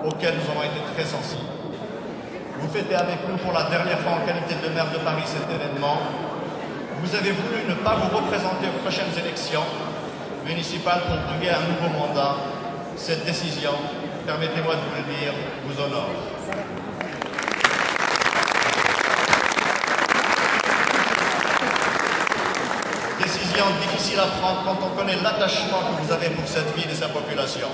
auquel nous avons été très sensibles. Vous fêtez avec nous pour la dernière fois en qualité de maire de Paris cet événement. Vous avez voulu ne pas vous représenter aux prochaines élections municipales pour briguer un nouveau mandat. Cette décision, permettez-moi de vous le dire, vous honore. Décision difficile à prendre quand on connaît l'attachement que vous avez pour cette ville et sa population.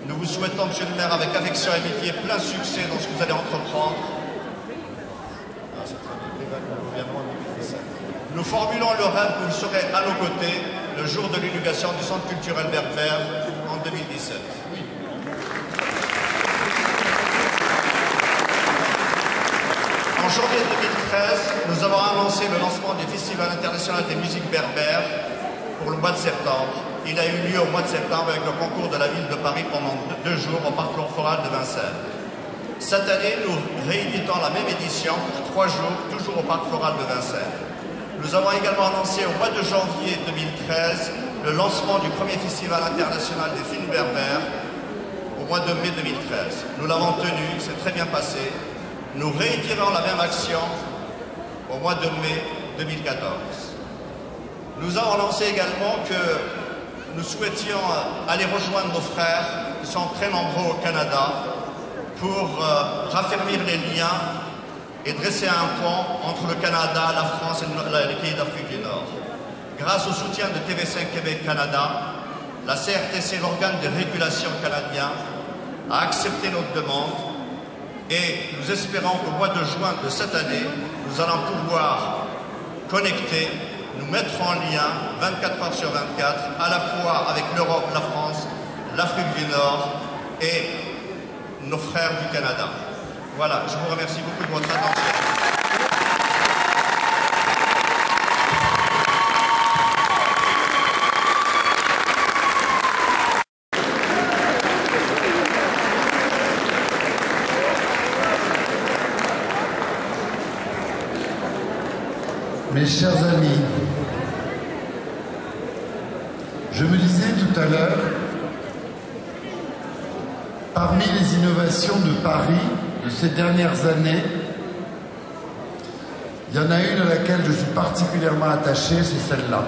Nous vous souhaitons, monsieur le maire, avec affection et amitié, plein succès dans ce que vous allez entreprendre. Nous formulons le rêve que vous serez à nos côtés le jour de l'inauguration du Centre culturel berbère en 2017. En janvier 2013, nous avons annoncé le lancement du Festival international des musiques berbères pour le mois de septembre. Il a eu lieu au mois de septembre avec le concours de la ville de Paris pendant 2 jours au Parc Floral de Vincennes. Cette année, nous rééditons la même édition pour 3 jours, toujours au Parc Floral de Vincennes. Nous avons également annoncé au mois de janvier 2013 le lancement du premier Festival international des films berbères au mois de mai 2013. Nous l'avons tenu, c'est très bien passé. Nous réitérons la même action au mois de mai 2014. Nous avons annoncé également que nous souhaitions aller rejoindre nos frères qui sont très nombreux au Canada pour raffermir les liens et dresser un pont entre le Canada, la France et les pays d'Afrique du Nord. Grâce au soutien de TV5 Québec Canada, la CRTC, l'organe de régulation canadien, a accepté notre demande et nous espérons qu'au mois de juin de cette année, nous allons pouvoir connecter, nous mettre en lien 24 heures sur 24, à la fois avec l'Europe, la France, l'Afrique du Nord et nos frères du Canada. Voilà, je vous remercie beaucoup de votre attention. Mes chers amis, je me disais tout à l'heure, parmi les innovations de Paris de ces dernières années, il y en a une à laquelle je suis particulièrement attaché, c'est celle-là.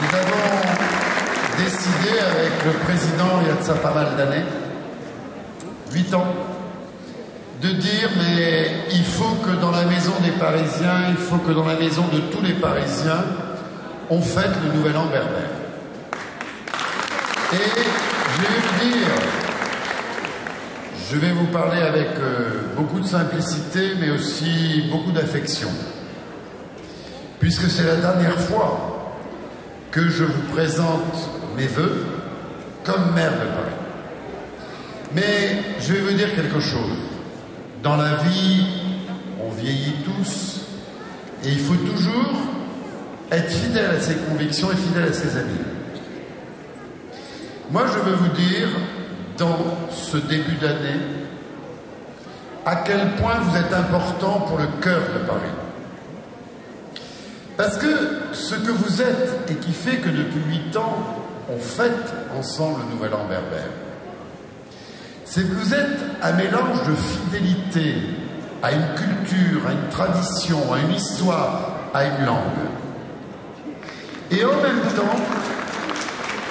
Nous avons décidé avec le président, il y a de ça pas mal d'années, 8 ans, de dire mais il faut que dans la maison des Parisiens, il faut que dans la maison de tous les Parisiens, on fête le Nouvel An berbère. Et je vais vous dire, je vais vous parler avec beaucoup de simplicité, mais aussi beaucoup d'affection, puisque c'est la dernière fois que je vous présente mes vœux comme maire de Paris. Mais je vais vous dire quelque chose. Dans la vie, on vieillit tous et il faut toujours être fidèle à ses convictions et fidèle à ses amis. Moi, je veux vous dire, dans ce début d'année, à quel point vous êtes important pour le cœur de Paris. Parce que ce que vous êtes et qui fait que depuis 8 ans, on fête ensemble le Nouvel An berbère, c'est que vous êtes un mélange de fidélité à une culture, à une tradition, à une histoire, à une langue. Et en même temps,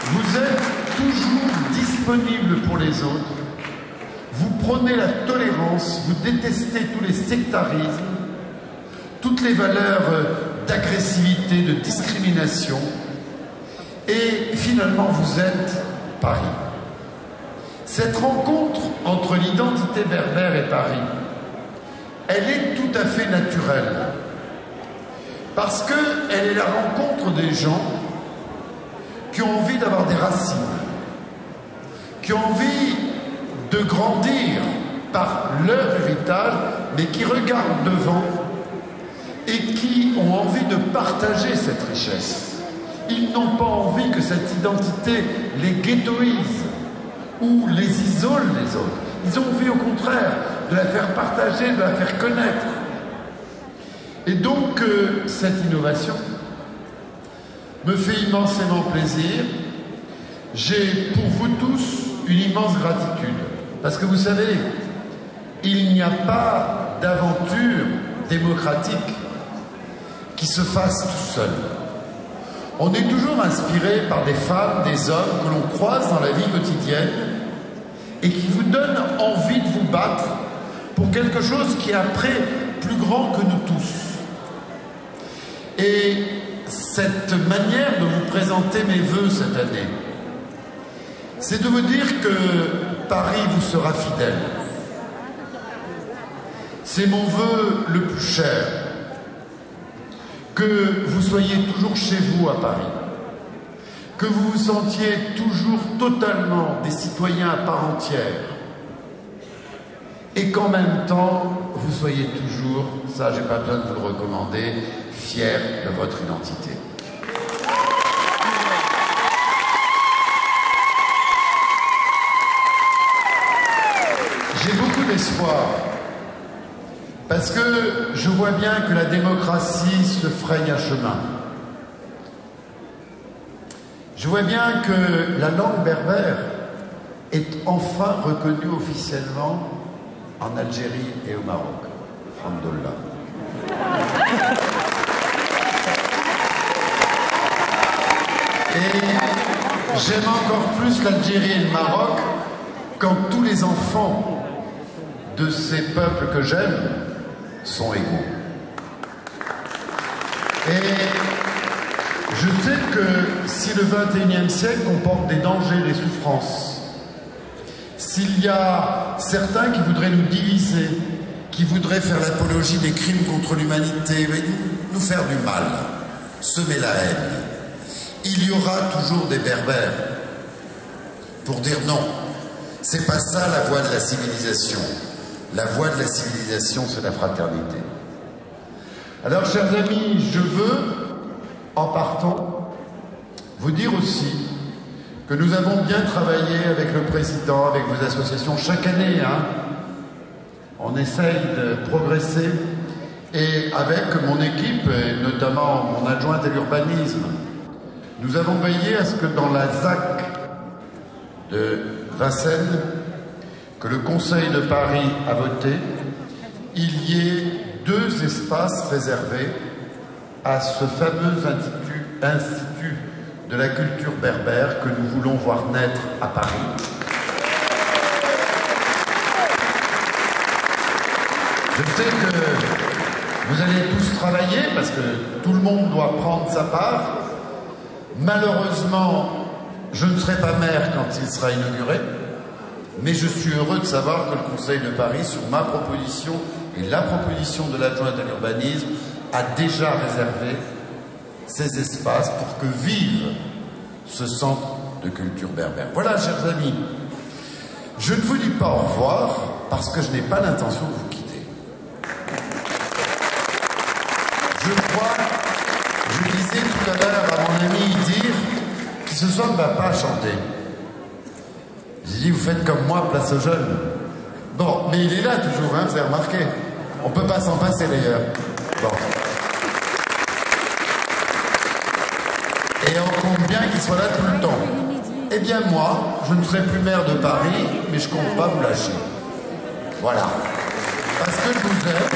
vous êtes toujours disponible pour les autres. Vous prônez la tolérance, vous détestez tous les sectarismes, toutes les valeurs d'agressivité, de discrimination. Et finalement, vous êtes Paris. Cette rencontre entre l'identité berbère et Paris, elle est tout à fait naturelle. Parce qu'elle est la rencontre des gens qui ont envie d'avoir des racines, qui ont envie de grandir par leur héritage, mais qui regardent devant et qui ont envie de partager cette richesse. Ils n'ont pas envie que cette identité les ghettoise ou les isole les autres. Ils ont envie au contraire de la faire partager, de la faire connaître. Et donc cette innovation me fait immensément plaisir. J'ai pour vous tous une immense gratitude. Parce que vous savez, il n'y a pas d'aventure démocratique qui se fasse tout seul. On est toujours inspiré par des femmes, des hommes que l'on croise dans la vie quotidienne et qui vous donnent envie de vous battre pour quelque chose qui est après plus grand que nous tous. Et cette manière de vous présenter mes vœux cette année, c'est de vous dire que Paris vous sera fidèle. C'est mon vœu le plus cher. Que vous soyez toujours chez vous à Paris, que vous vous sentiez toujours totalement des citoyens à part entière, et qu'en même temps, vous soyez toujours, ça j'ai pas besoin de vous le recommander, fiers de votre identité. J'ai beaucoup d'espoir. Parce que je vois bien que la démocratie se fraye un chemin. Je vois bien que la langue berbère est enfin reconnue officiellement en Algérie et au Maroc. Alhamdoulilah. j'aime encore plus l'Algérie et le Maroc quand tous les enfants de ces peuples que j'aime sont égaux. Et je sais que si le XXIe siècle comporte des dangers, des souffrances, s'il y a certains qui voudraient nous diviser, qui voudraient faire l'apologie des crimes contre l'humanité, nous faire du mal, semer la haine, il y aura toujours des berbères pour dire non. C'est pas ça la voie de la civilisation. La voie de la civilisation, c'est la fraternité. Alors, chers amis, je veux, en partant, vous dire aussi que nous avons bien travaillé avec le président, avec vos associations, chaque année, hein. On essaye de progresser, et avec mon équipe, et notamment mon adjointe à l'urbanisme, nous avons veillé à ce que dans la ZAC de Vincennes, que le Conseil de Paris a voté, il y ait 2 espaces réservés à ce fameux institut de la culture berbère que nous voulons voir naître à Paris. Je sais que vous allez tous travailler parce que tout le monde doit prendre sa part. Malheureusement, je ne serai pas maire quand il sera inauguré, mais je suis heureux de savoir que le Conseil de Paris, sur ma proposition et la proposition de l'adjointe à l'urbanisme, a déjà réservé ces espaces pour que vive ce centre de culture berbère. Voilà, chers amis, je ne vous dis pas au revoir parce que je n'ai pas l'intention de vous quitter. Je crois, je disais tout à l'heure à mon ami dire qui ce soir ne va pas chanter. J'ai dit, vous faites comme moi, place aux jeunes. Bon, mais il est là toujours, hein, vous avez remarqué. On ne peut pas s'en passer d'ailleurs. Bon. Et on compte bien qu'il soit là tout le temps. Eh bien moi, je ne serai plus maire de Paris, mais je ne compte pas vous lâcher. Voilà. Parce que je vous aime,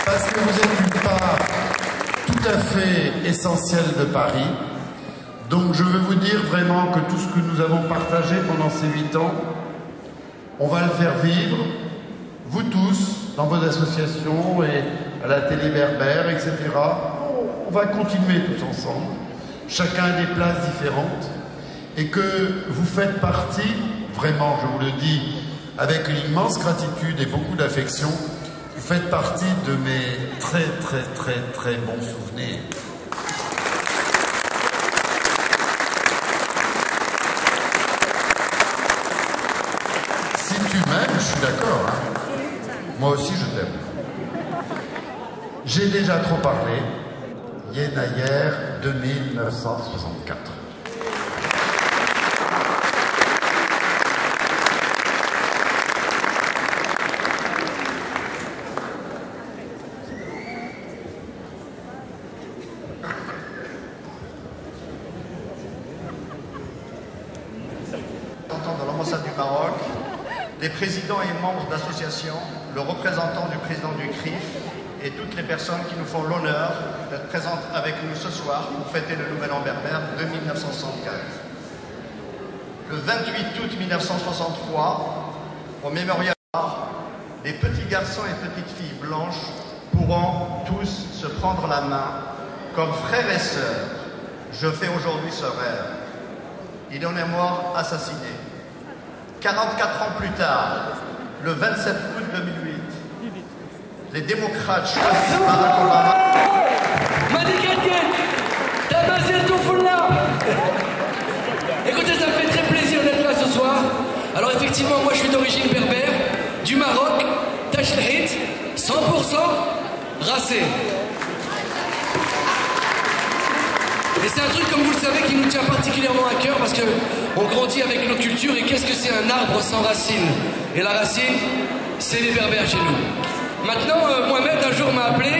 parce que vous êtes une part tout à fait essentielle de Paris. Donc je veux vous dire vraiment que tout ce que nous avons partagé pendant ces 8 ans, on va le faire vivre, vous tous, dans vos associations et à la télé berbère, etc. On va continuer tous ensemble, chacun a des places différentes, et que vous faites partie, vraiment, je vous le dis, avec une immense gratitude et beaucoup d'affection, vous faites partie de mes très très très très bons souvenirs. Si tu m'aimes, je suis d'accord. Hein. Moi aussi, je t'aime. J'ai déjà trop parlé. Yenayer 2964. De l'ambassade du Maroc, les présidents et membres d'associations, le représentant du président du CRIF et toutes les personnes qui nous font l'honneur d'être présentes avec nous ce soir pour fêter le Nouvel An berbère de 1964. Le 28 août 1963, au mémorial, les petits garçons et petites filles blanches pourront tous se prendre la main comme frères et sœurs. Je fais aujourd'hui ce rêve. Il en est mort assassiné. 44 ans plus tard, le 27 août 2008, les démocrates choisissent Barack Obama. Écoutez, ça me fait très plaisir d'être là ce soir. Alors effectivement, moi je suis d'origine berbère, du Maroc, Tachlhit, 100% racé. Et c'est un truc, comme vous le savez, qui nous tient particulièrement à cœur parce qu'on grandit avec nos cultures. Et qu'est-ce que c'est un arbre sans racines? Et la racine, c'est les berbères chez nous. Maintenant, Mohamed, un jour, m'a appelé.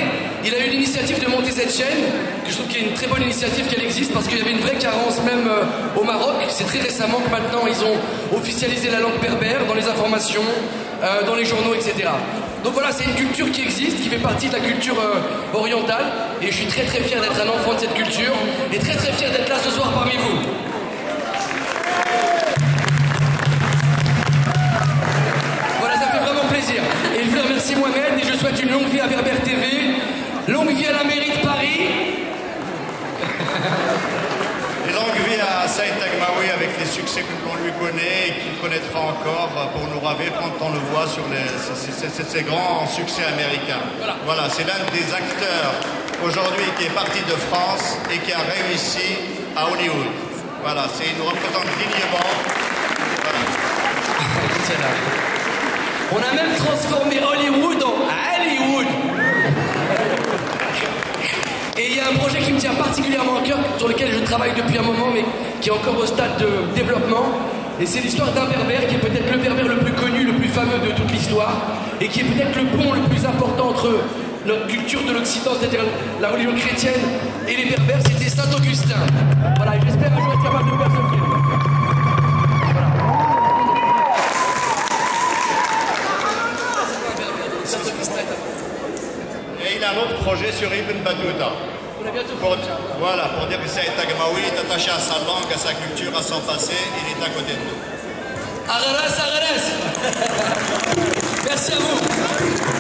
Il a eu l'initiative de monter cette chaîne, que je trouve qu'il y a une très bonne initiative qu'elle existe parce qu'il y avait une vraie carence même au Maroc. C'est très récemment que maintenant, ils ont officialisé la langue berbère dans les informations, dans les journaux, etc. Donc voilà, c'est une culture qui existe, qui fait partie de la culture orientale. Et je suis très très fier d'être un enfant de cette culture et très très fier d'être là ce soir parmi vous. c'est Mohamed et je souhaite une longue vie à Berbère TV, longue vie à la mairie de Paris. Et longue vie à Saïd Taghmaoui avec les succès qu'on lui connaît et qu'il connaîtra encore pour nous ravir quand on le voit sur ces grands succès américains. Voilà, c'est l'un des acteurs aujourd'hui qui est parti de France et qui a réussi à Hollywood. Voilà, il nous représente dignement. Voilà. On a même transformé Hollywood en Hollywood. Et il y a un projet qui me tient particulièrement à cœur, sur lequel je travaille depuis un moment, mais qui est encore au stade de développement. Et c'est l'histoire d'un berbère qui est peut-être le berbère le plus connu, le plus fameux de toute l'histoire, et qui est peut-être le pont le plus important entre notre culture de l'Occident, c'est-à-dire la religion chrétienne, et les berbères, c'était Saint-Augustin. Voilà, et j'espère un jour être capable de faire ce film. Et il a un autre projet sur Ibn Battuta. On a bientôt Voilà, pour dire que Saïd Taghmaoui est attaché à sa langue, à sa culture, à son passé, il est à côté de nous. Arras, Arras. Merci à vous.